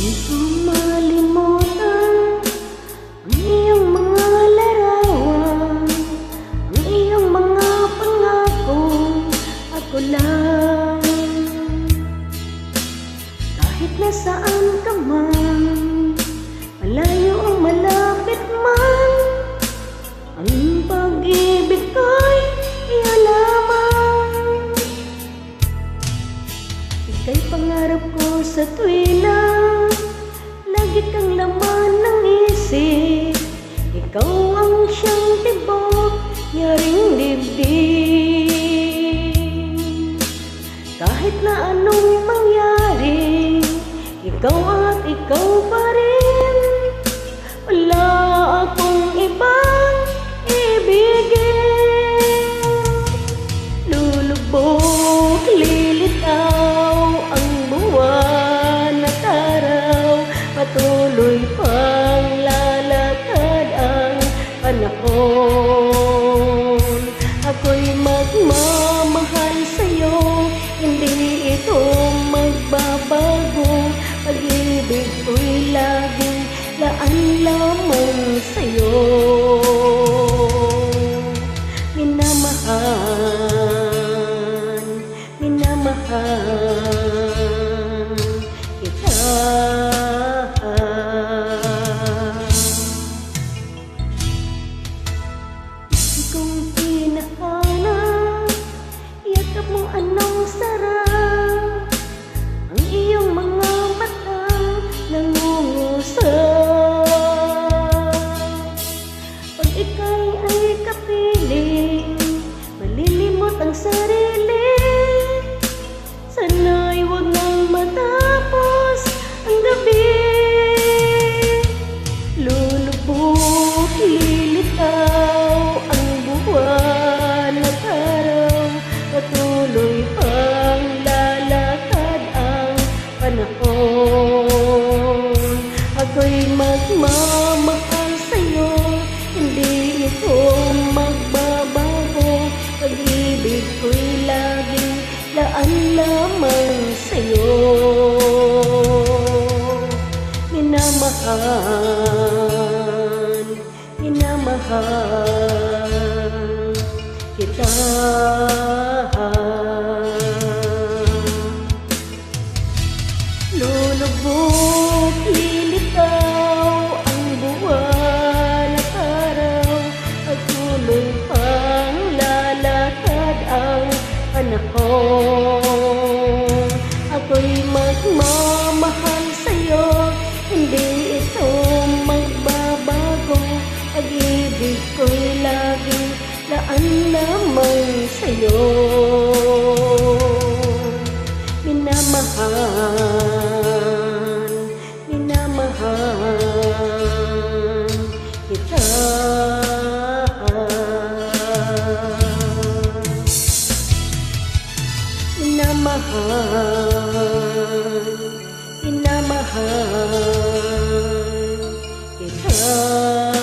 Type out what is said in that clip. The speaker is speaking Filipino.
Di ko malimutan ang iyong mga larawan, ang iyong mga pangako. Ako lang, kahit nasaan ka man, malayo o malapit man, ang pag-ibig ko'y iyo lamang. Ika'y pangarap ko sa tuwina, lagi kang laman ng isip. Ikaw ang siyang tibok, nyaring dibdib. Kahit na anong mangyari, ikaw at ikaw pa rin. Wala akong ibang ibigin. Lulubog, lilitaw ang buwan at araw, patuloy pang lalakad ang panahon. Ako'y magmamahal sa'yo, hindi ito magbabago. Pag-ibig ko'y laging laan lamang sa'yo. Minamahal, minamahal kita. Kung pinahanap, yakap mo anong sarap, ang iyong mga mata nangungusap. Pag ika'y ay kapiling, malilimot ang sarili. Sana'y huwag nang matapos ang gabi. Lulubog, lilitaw ang buwan at araw, patuloy pang lalakad ang panahon. Ako'y magmamahal sa'yo, hindi ito magbabago. Pag-ibig ko'y laging laan lamang sa'yo. Minamahal, minamahal kita. Lulubog, lilitaw ang buwan at araw, patuloy pang lalakad ang panahon. Ako'y magmamahal sa'yo, hindi ito magbabago. Pag-ibig ko'y laging laan lamang sa'yo. Minamahal, minamahal kita. Minamahal, minamahal kita.